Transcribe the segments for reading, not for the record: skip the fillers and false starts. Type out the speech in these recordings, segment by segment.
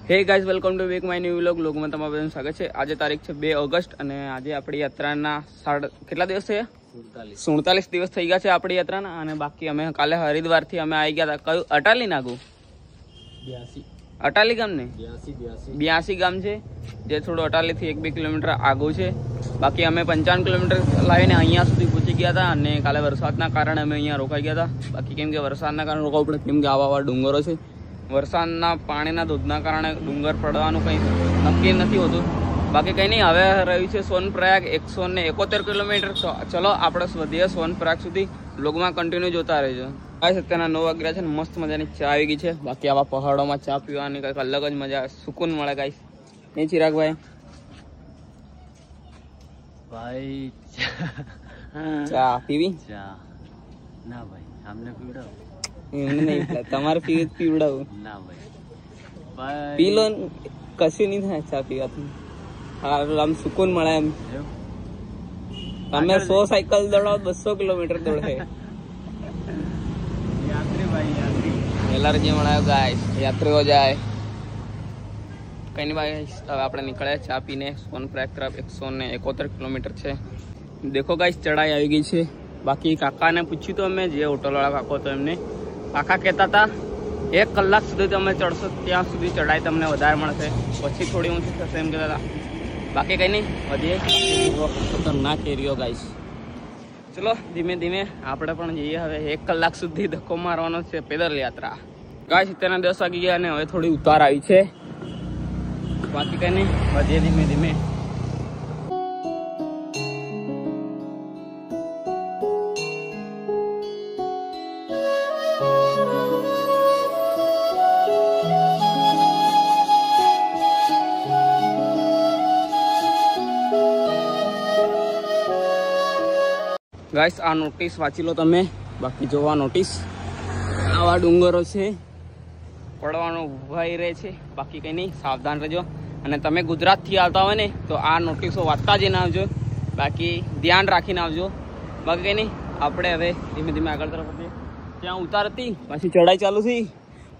હે guys, welcome to back my new vlog. લોગમાં તમારું બધાનું સ્વાગત છે. આજે તારીખ છે 2 ઓગસ્ટ અને આજે આપણી યાત્રાના કેટલા દિવસ છે? 47 દિવસ થઈ ગયા છે આપણી યાત્રાના. અને બાકી અમે કાલે હરિદ્વારથી અમે આવી ગયા હતા. કયું? અટાલી નાગું 82 અટાલી ગામ ને 82 ગામ છે, જે થોડું અટાલીથી 1-2 કિલોમીટર આગળ છે. બાકી અમે 55 કિલોમીટર લાવીને અહીંયા સુધી પહોંચી ગયા હતા. અને કાલે વરસાદના કારણે અમે અહીંયા રોકાઈ ગયા હતા. બાકી કેમ કે વરસાદના કારણે રોકાવું પડે, કેમ કે આવા ડુંગરો છે. વરસાદના પાણીના ધોધના કારણે ડુંગર પડવાનું કંઈ નક્કી નથી હોતું. બાકી કંઈ નહીં. હવે રહ્યું છે સોનપ્રયાગ 171 કિલોમીટર. તો ચલો આપણે વધીએ સોનપ્રયાગ સુધી. બ્લોગમાં કન્ટિન્યુ જોતા રહેજો. ગાઈસ, અત્યારના 9 વાગ્યા છે ને મસ્ત મજાની ચા આવી ગઈ છે. બાકી આવા પહાડોમાં ચા પીવાની કંઈક અલગ જ મજા, સુકૂન મળે ગાઈસ. નહીં ચિરાગભાઈ? ભાઈ ચા પીવી? ચા ના ભાઈ, આમને પીવડાવો. એમને નહીં, તમારે પીવડાવું ના ભાઈ, પી લો. કશું નહીં થાય ચા પીવાથી. હા, આમ સુકૂન મળે એમ. તમે 100 સાયકલ દોડાવો, 200 કિલોમીટર દોડે. યાત્રી ભાઈ, યાત્રી એલર્જી મળાયો ગાઈસ, યાત્રીઓ જાય. કઈ નહીં ભાઈ, હવે આપણે નીકળ્યા ચા પીને સોનપ્રયાગ તરફ. 171 કિલોમીટર છે. દેખો ગાઈસ, ચઢાઈ આવી ગઈ છે. બાકી કાકાને પૂછ્યું તો અમે, જે હોટલવાળા કાકો હતો એમને, કાકા કહેતા હતા 1 કલાક સુધી તમે ચડશો ત્યાં સુધી ચઢાઈ તમને વધારે મળશે, પછી થોડી ઊંચી થશે એમ કહેતા હતા. બાકી કંઈ નહીં, વધીએ. ખતરનાક એરિયો ગાઈસ. ચલો ધીમે ધીમે આપણે પણ જઈએ. હવે 1 કલાક સુધી ધક્કો મારવાનો છે પેદલ યાત્રા. ગાઈસ, અત્યારના 10 વાગી ગયા અને હવે થોડી ઉતાર આવી છે. બાકી કંઈ નહીં, વધીએ ધીમે ધીમે. ગાઈસ, આ નોટિસ વાંચી લો તમે. બાકી જોવા નોટિસ, આવા ડુંગરો છે, પડવાનો ભય રહે છે. બાકી કંઈ નહીં, સાવધાન રહેજો. અને તમે ગુજરાતથી આવતા હોય ને તો આ નોટિસો વાંચતા જઈને આવજો. બાકી ધ્યાન રાખીને આવજો. બાકી કંઈ નહીં, આપણે હવે ધીમે ધીમે આગળ તરફ વધીએ. ત્યાં ઉતાર હતી, પાછી ચઢાઈ ચાલુ થઈ,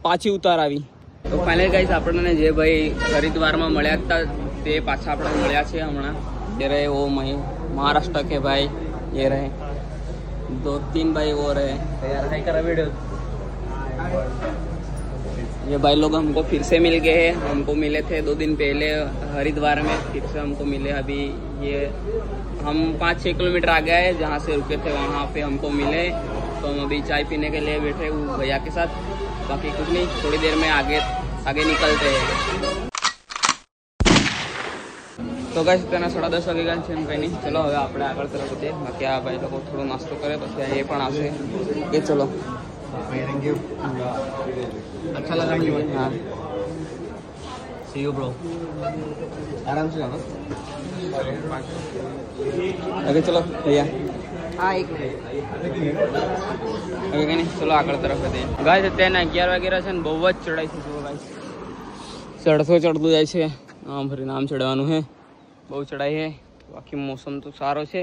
પાછી ઉતાર આવી. તો ફાઇનલ ગાઈસ, આપણને જે ભાઈ હરિદ્વારમાં મળ્યા હતા તે પાછા આપણે મળ્યા છે હમણાં. ત્યારે વો महाराष्ट्र के भाई ये रहे, 2-3 भाई वो रहे. यार हाय करा वीडियो. ये भाई लोग हमको फिर से मिल गए हैं. हमको मिले थे 2 दिन पहले हरिद्वार में, फिर से हमको मिले. अभी ये हम 5-6 किलोमीटर आ गए हैं जहाँ से रुके थे, वहाँ पे हमको मिले. तो हम अभी चाय पीने के लिए बैठे हुए भैया के साथ. बाकी कुछ नहीं, थोड़ी देर में आगे निकलते हैं. તો ગાઈસ, તેના 10:30 વાગી ગયા છે એમ કંઈ નહીં. ચલો હવે આપણે આગળ તરફ વધીએ. બાકી આ ભાઈ લોકો થોડો નાસ્તો કરે, પછી એ પણ આવશે. એ ચલો, अच्छा लगा कि हाँ, सी यू ब्रो. आराम से जाओ. ઓકે ચલો ભૈયા. हाँ, 1 मिनट. ઓકે કંઈ નહીં, ચલો આગળ તરફ વધીએ. ગાઈસ, અત્યારના 11 વાગી રહ્યા છે ને બહુ જ ચડાઈ છે. જુઓ ગાઈસ, ચડતું જાય છે. આમ ફરીને આમ ચડવાનું છે. બહુ ચડાઈ છે. બાકી મોસમ તો સારો છે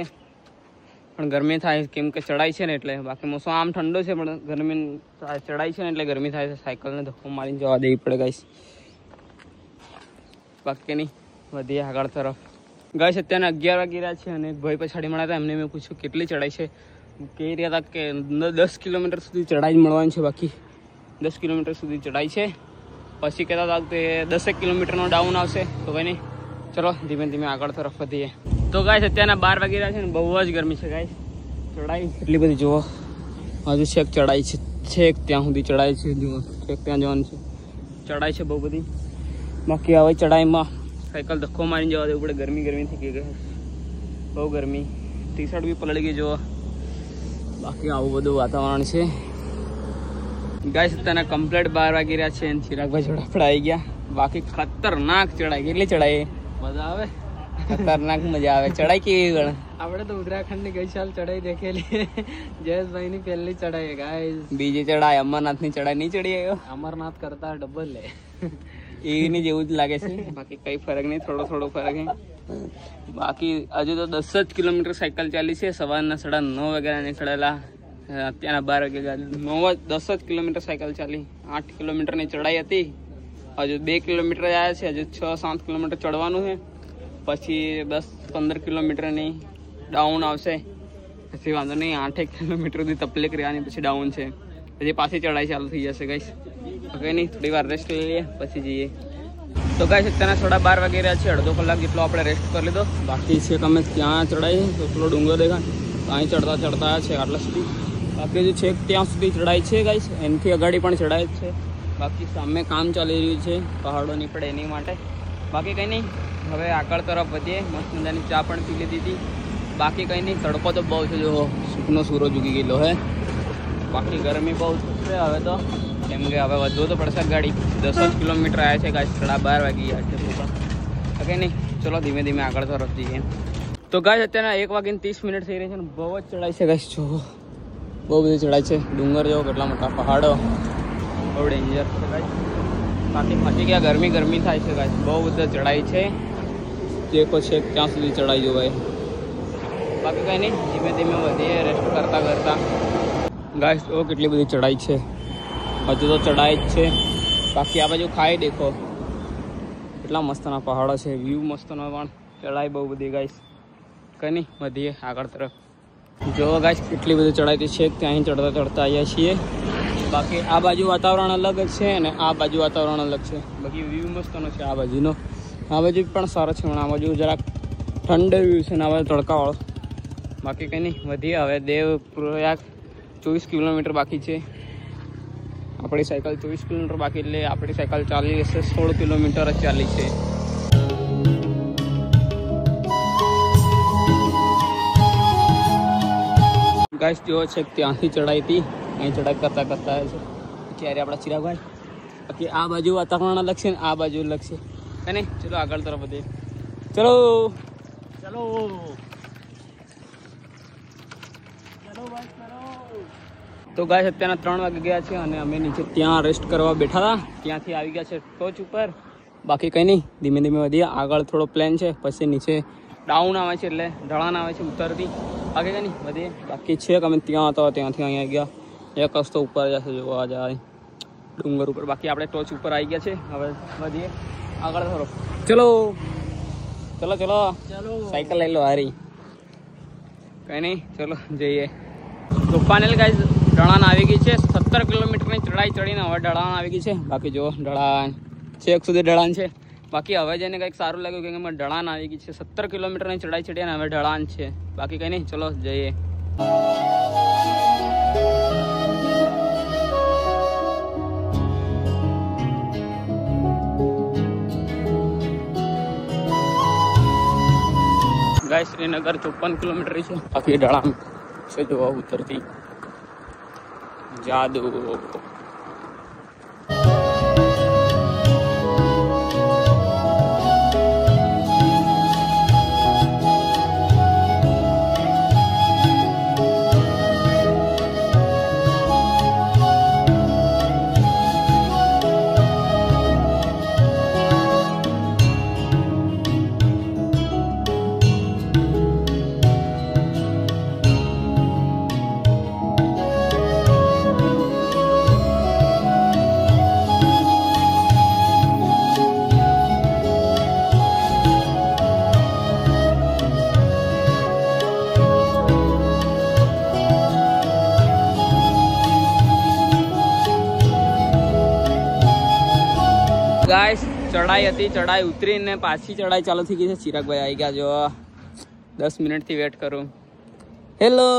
પણ ગરમી થાય, કેમ કે ચડાઈ છે ને એટલે. બાકી મોસમ આમ ઠંડો છે પણ ગરમી ચડાઈ છે ને એટલે ગરમી થાય છે. સાયકલને ધક્કો મારીને જવા દેવી પડે ગાઈસ. બાકી નહીં, વધીએ આગળ તરફ. ગાઈસ, અત્યારના 11 વાગી રહ્યા છે અને એક ભાઈ પછાડી મળ્યા હતા. એમને મેં પૂછ્યું કેટલી ચડાઈ છે. કહી રહ્યા હતા કે 10 કિલોમીટર સુધી ચડાઈ જ મળવાની છે. બાકી 10 કિલોમીટર સુધી ચડાઈ છે. પછી કહેતા હતા કે 10 કિલોમીટરનો ડાઉન આવશે. તો કંઈ નહીં, ચલો ધીમે ધીમે આગળ તરફ વધીએ. તો ગાઈસ, અત્યારના 12 વાગી રહ્યા છે ને બહુ જ ગરમી છે ગાઈસ. ચડાઈ એટલી બધી જુઓ, હજુ છેક ચડાઈ છે, છેક ત્યાં સુધી ચડાઈ છે. જુઓ, છેક ત્યાં જવાનું છે. ચડાઈ છે બહુ બધી. બાકી હવે ચડાઈમાં સાયકલ ધક્કો મારીને જવા દેવું પડે. ગરમી થઈ ગઈ, બહુ ગરમી. ટી શર્ટ બી પલળી ગઈ જુઓ. બાકી આવું બધું વાતાવરણ છે ગાઈસ. અત્યારના કમ્પ્લીટ 12 વાગી રહ્યા છે. ચિરાગભાઈ જોડે આપણે આવી ગયા. બાકી ખતરનાક ચડાઈ. કેટલી ચડાઈ? मजा आवे, खतरनाक मजा આવે. ચડાઈ કેવી ગણ? આપણે તો ઉત્તરાખંડ ની ગઈ સાલ ચડાઈ દેખેલી. જયેશભાઈ ની પહેલી ચડાઈ ગાઈસ. બીજી ચડાઈ અમરનાથ ની ચડાઈ નહીં ચડી આવ્યો? અમરનાથ કરતા ડબલ લે. એની જેવું જ લાગે છે. બાકી કઈ ફરક નહીં, થોડો ફરક છે. બાકી હજુ તો 10 જ કિલોમીટર સાયકલ ચાલી છે. સવારના 9:30 વાગ્યા નીકળેલા, અત્યારના 12 વાગ્યા. 10 જ કિલોમીટર સાયકલ ચાલી. 8 કિલોમીટરની ચડાઈ હતી હજુ 2 કિલોમીટર આવ્યા છે, હજુ 6-7 કિલોમીટર ચડવાનું છે, પછી 10-15 કિલોમીટરની ડાઉન આવશે, પછી વાંધો નહીં 8 કિલોમીટર સુધી તકલીફ રહેવાની, પછી ડાઉન છે, પછી પાછી ચડાઈ ચાલુ થઈ જશે ગાઈસ. ઓકે નહીં, થોડી વાર રેસ્ટ લઈ લઈએ પછી જઈએ. તો ગાઈસ અત્યારે 12:30 વાગી રહ્યા છે, અડધો કલાક જેટલો આપણે રેસ્ટ કરી લીધો. બાકી છે કે અમે ત્યાં ચડાઈ તો પેલો ડુંગર દેખાય અહીં ચડતા છે આટલા સુધી. બાકી જે છેક ત્યાં સુધી ચડાઈ છે ગાઈસ, એનાથી અગાડી પણ ચડાય જ છે. બાકી સામે કામ ચાલી રહ્યું છે પહાડો નહીં પડે એની માટે. બાકી કંઈ નહીં, હવે આગળ તરફ વધીએ. મસ્ત મજાની ચા પણ પી લીધી હતી. બાકી કંઈ નહીં, તડકો તો બહુ છે, જો સુખનો સૂરજ ઉગી ગયેલો હે. બાકી ગરમી બહુ થશે હવે તો, કેમ કે હવે વધવું તો પડશે ગાડી. 10 કિલોમીટર આવ્યા છે ગાઈસ, 12:30 વાગી ગયા છે પણ. ઓકે નહીં, ચલો ધીમે ધીમે આગળ તરફ જઈએ. તો ગાઈસ અત્યારે 1:30 થઈ રહી છે ને બહુ જ ચડાઈ છે ગાઈસ. જો બહુ બધી ચડાઈ છે, ડુંગર જેવો કેટલા મોટા પહાડો, બહુ ડેન્જર છે ગાઈસ. બાકી ક્યાં ગરમી થાય છે ગાઈસ, બહુ બધા ચડાઈ છે, જે કોઈ છે ત્યાં સુધી ચડાઈ જોવાય. બાકી કંઈ નહીં, ધીમે ધીમે વધીએ રેસ્ટ કરતા ગાઈસ. તો કેટલી બધી ચડાઈ છે, હજુ તો ચડાઈ જ છે. બાકી આ બાજુ ખાઈ દેખો, કેટલા મસ્તના પહાડો છે, વ્યૂ મસ્તનો, પણ ચડાઈ બહુ બધી ગાઈસ. કંઈ નહીં, વધીએ આગળ તરફ. જો ગાઈસ કેટલી બધી ચડાઈ છે, ત્યાં ચડતા આવ્યા છીએ. બાકી આ બાજુ વાતાવરણ અલગ જ છે અને આ બાજુ વાતાવરણ અલગ છે. બાકી વ્યૂ મસ્તનો છે આ બાજુનો. આ બાજુ પણ સારો છે, પણ આ બાજુ જરાક ઠંડો વ્યૂ છે ને આ બાજુ તડકાવાળો. બાકી કંઈ નહીં, વધીએ હવે. દેવપ્રયાગ 24 કિલોમીટર બાકી છે. આપણી સાયકલ 24 કિલોમીટર બાકી, એટલે આપણી સાયકલ ચાલી હશે 16 કિલોમીટર જ ચાલી છે. ગાઈસ જો છે ત્યાંથી ચડાઈ હતી, અહીં ચડાઈ કરતા છે ત્યારે આપણા ચિરાગભાઈ. બાકી આ બાજુ વાતાવરણ અલગ છે ને આ બાજુ અલગ છે. કંઈ નહીં, ચલો આગળ તરફ વધીએ. ચલો તો ગાઈસ અત્યારના 3 વાગી ગયા છે અને અમે નીચે ત્યાં રેસ્ટ કરવા બેઠા હતા, ત્યાંથી આવી ગયા છે ટોચ ઉપર. બાકી કંઈ નહીં, ધીમે ધીમે વધીએ. આગળ થોડો પ્લેન છે, પછી નીચે ડાઉન આવે છે, એટલે ઢળાન આવે છે ઉતરતી. બાકી કંઈ નહીં, વધીએ. બાકી છે કે અમે ત્યાં હતા, ત્યાંથી અહીંયા ગયા. એક રસ્તો ઉપર જશે, જોવા જાય ડુંગર ઉપર. બાકી આપણે ટોચ ઉપર આવી ગયા છે, હવે વધીએ આગળ થોડો. ચલો સાયકલ લઈ લો હારી. કંઈ નહીં, ચલો જઈએ. તો ફાઇનલ ગાઈસ ઢળાન આવી ગઈ છે. 17 કિલોમીટરની ચડાઈ ચડીને હવે ઢળાન આવી ગઈ છે. બાકી જો ઢળાન છેક સુધી ઢળાન છે. બાકી હવે જઈને કંઈક સારું લાગ્યું, કે એમાં ઢળાન આવી ગઈ છે. 17 કિલોમીટરની ચડાઈ ચડી અને હવે ઢળાન છે. બાકી કંઈ નહીં, ચલો જઈએ. ગાઈસ શ્રીનગર 54 કિલોમીટર છે. બાકી ઢળાન છે જોવા ઉતરતી જાદુ. ગાઈસ ચડાઈ હતી, ચડાઈ ઉતરીને પાછી ચડાઈ ચાલુ થઈ ગઈ છે. ચિરાગભાઈ આવી ગયા, જો 10 મિનિટથી વેટ કરું. હેલો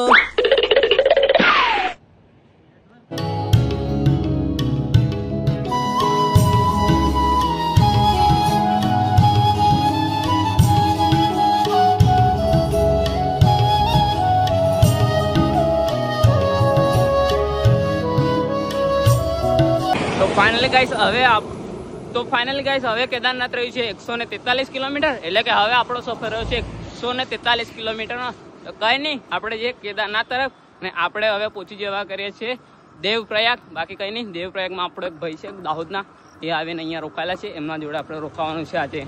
ફાઇનલી ગાઈસ હવે કેદારનાથ રહ્યું છે 143 કિલોમીટર. એટલે કે હવે આપણો સફર રહ્યો છે 143 કિલોમીટરનો. તો કંઈ નહીં, આપણે જે કેદારનાથ તરફ ને આપણે હવે પહોંચી જવા કરીએ છીએ દેવપ્રયાગ. બાકી કંઈ નહીં, દેવપ્રયાગમાં આપણો એક ભાઈ છે દાહોદના, એ આવીને અહીંયા રોકાયેલા છે, એમના જોડે આપણે રોકાવાનું છે આજે.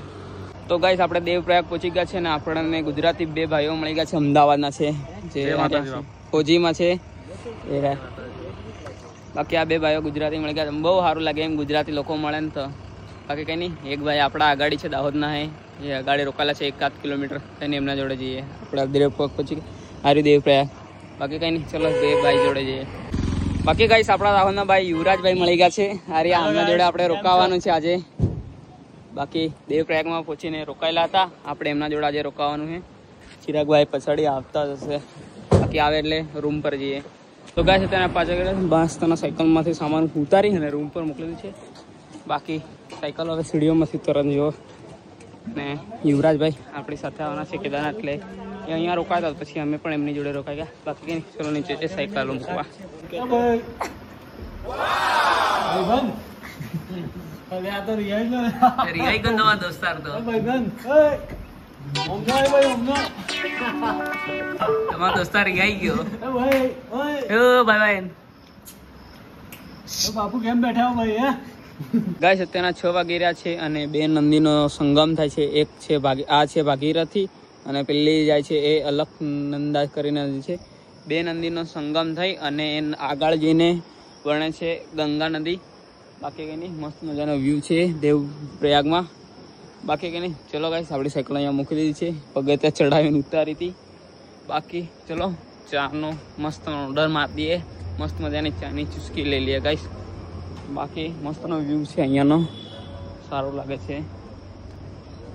તો ગાઈસ આપણે દેવપ્રયાગ પહોંચી ગયા છે ને આપણને ગુજરાતી 2 ભાઈઓ મળી ગયા છે, અમદાવાદના છે, જે ફોજીમાં છે એ. બાકી આ 2 ભાઈઓ ગુજરાતી મળી ગયા, બહુ સારું લાગે એમ ગુજરાતી લોકો મળે ને. તો બાકી કંઈ નહીં. એક ભાઈ આપણા આગાડી છે, દાહોદના હે, એ આગાડી રોકાયેલા છે 1-7 કિલોમીટર, એને એમના જોડે જઈએ. આપણે દેવ પછી હરિદેવ પ્રયાગ. બાકી કંઈ નહીં, ચલો બે ભાઈ જોડે જઈએ. બાકી ગાઈસ આપણા દાહોદના ભાઈ યુવરાજભાઈ મળી ગયા છે. આમના જોડે આપણે રોકાવાનું છે આજે. બાકી દેવપ્રયાગમાં પહોંચીને રોકાયેલા હતા, આપણે એમના જોડે આજે રોકાવાનું છે. ચિરાગભાઈ પછાડી આવતા જશે, બાકી આવે એટલે રૂમ પર જઈએ. તો ગાઈસ તેને પાછળ બાંસના સાયકલમાંથી સામાન ઉતારી અને રૂમ પર મોકલેલું છે. બાકી સાયકલ હવે સીડીઓમાંથી તરત જો. ને યુવરાજભાઈ આપણી સાથે આવવાના છે કેદારનાથ, એટલે એ અહીંયા રોકાયા હતા, પછી અમે પણ એમની જોડે રોકાઈ ગયા. બાકી કંઈ ચલો નીચે છે સાયકલો મૂકવા. રિયાઈ ગંદવા દોસ્તાર તો તમારો દોસ્તાર રિયાઈ ગયો. ભાઈ બાપુ કેમ બેઠા હો ભાઈ? ગાઈસ અત્યારના 6 વાગી રહ્યા છે અને બે નંદીનો સંગમ થાય છે. એક છે આ છે ભાગીરથી અને પેલી જાય છે એ અલખનંદા કરીને નદી છે. બે નદીનો સંગમ થઈ અને આગળ જઈને બને છે ગંગા નદી. બાકી કંઈ નહીં, મસ્ત મજાનો વ્યૂ છે દેવપ્રયાગમાં. બાકી કંઈ નહીં, ચલો ગાઈસ આપણી સાયકલ અહીંયા મૂકી દીધી છે, પગથિયાં ચડાવીને ઉતારી હતી. બાકી ચલો ચાનો મસ્ત ઓર્ડર મારી દઈએ, મસ્ત મજાની ચાની ચુસ્કી લઈ લઈએ ગાઈસ. બાકી મસ્તનો વ્યૂ છે અહીંયાનો, સારો લાગે છે.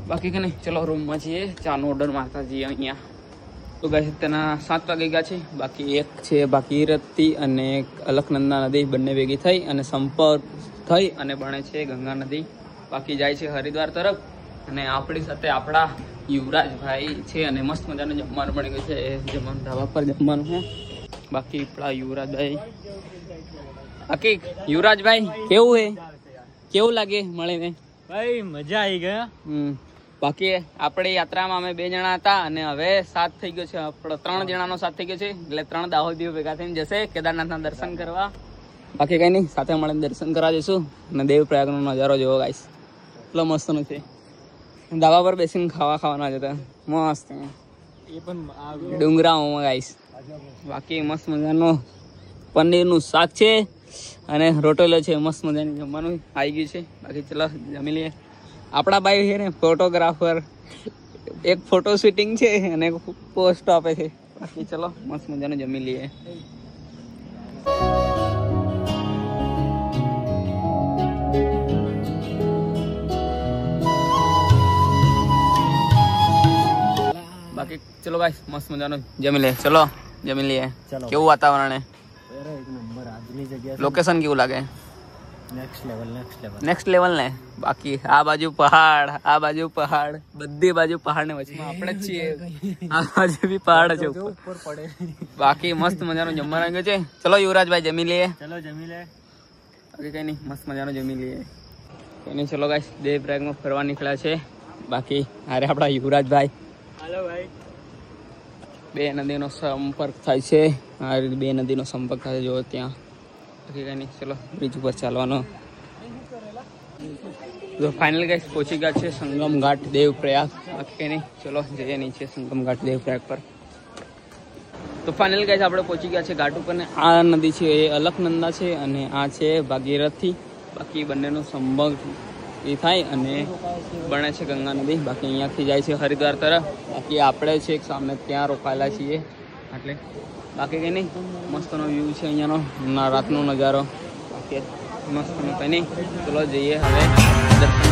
બાકી કંઈ નહીં, ચલો રૂમમાં જઈએ, ચાનો ઓર્ડર મારતા જઈએ અહીંયા. તો ગાઈસ તેના 7 વાગી ગયા છે. બાકી એક છે ભાગીરથી અને એક અલખનંદા નદી, બંને ભેગી થઈ અને સંપર્ક થઈ અને બને છે ગંગા નદી. બાકી જાય છે હરિદ્વાર તરફ. અને આપણી સાથે આપણા યુવરાજભાઈ છે અને મસ્ત મજાનું જમવાનું બની ગયું છે. એ જમવાનું ધાબા પર જમવાનું છે. બાકી આપણા યુવરાજભાઈ. બાકી યુવરાજભાઈ કેવું હે, કેવું લાગે મળીને? ભાઈ મજા આવી ગયા. બાકી આપણી યાત્રામાં અમે 2 જણા હતા અને હવે 7 થઈ ગયો છે. આપણો 3 જણાનો 7 થઈ ગયો છે, એટલે 3 દાહોદીઓ ભેગા થઈને જશે કેદારનાથના દર્શન કરવા. બાકી કઈ નહીં, સાથે મળીને દર્શન કરવા જઈશું અને દેવપ્રયાગનો નજારો જોવો ગાઈસ, એટલો મસ્તનો છે. ધાબા પર બેસીને ખાવાના જતા મસ્ત એ પણ ડુંગરાઓમાં ગાઈસ. બાકી મસ્ત મજાનો પનીરનું શાક છે અને રોટલો છે, મસ્ત મજાની જમવાનું આવી ગયું છે. બાકી ચલો જમી લઈએ. આપણા ભાઈ છે ને ફોટોગ્રાફર, એક ફોટો શૂટિંગ છે અને એક પોસ્ટ આપે છે. બાકી ચલો મસ્ત મજાનું જમી લઈએ. બાકી ચલો ગાઈસ મસ્ત મજાનું જમી લઈએ. ચલો જમી લઈએ. કેવું વાતાવરણ હે? એક નંબર. આજની જગ્યા લોકેશન કેવું લાગે? નેક્સ્ટ લેવલ ને. બાકી આ બાજુ પહાડ, બધી બાજુ પહાડ ને વચ્ચે આપણે જ છીએ. આ બાજુ બી પહાડ છે ઉપર પડે. બાકી મસ્ત મજાનું જમવાનું આવ્યું છે. ચલો યુવરાજભાઈ જમી લઈએ. ચલો જમી લે. બાકી કઈ નહીં, મસ્ત મજાનું જમી લઈએ. કઈ નહીં, ચલો ગાઈસ દેવપ્રયાગમાં ફરવા નીકળ્યા છે. બાકી અરે આપણા યુવરાજભાઈ. હાલો ભાઈ. બે નદીનો સંપર્ક થાય છે. આ રીતે બે નદીનો સંપર્ક થાય છે, જો ત્યાં. બાકી કઈ નહીં, ચલો બ્રિજ ઉપર ચાલવાનો. તો ફાઇનલ ગાઈસ પહોંચી ગયા છે સંગમ ઘાટ દેવપ્રયાગ. બાકી કઈ નહીં, ચલો જઈએ નીચે સંગમ ઘાટ દેવપ્રયાગ પર. તો ફાઇનલ ગાઈસ આપણે પહોંચી ગયા છે ઘાટ ઉપર ને આ નદી છે એ અલખનંદા છે અને આ છે ભાગીરથી. બાકી બંનેનો સંપર્ક એ થાય અને બને છે ગંગા નદી. બાકી અહીંયાથી જાય છે હરિદ્વાર તરફ. બાકી આપણે છે સામે ત્યાં રોકાયેલા છીએ એટલે. બાકી કંઈ નહીં, મસ્તનો વ્યૂ છે અહીંયાનો, રાતનો નજારો. બાકી મસ્તનો કંઈ નહીં, ચલો જઈએ હવે દર્શન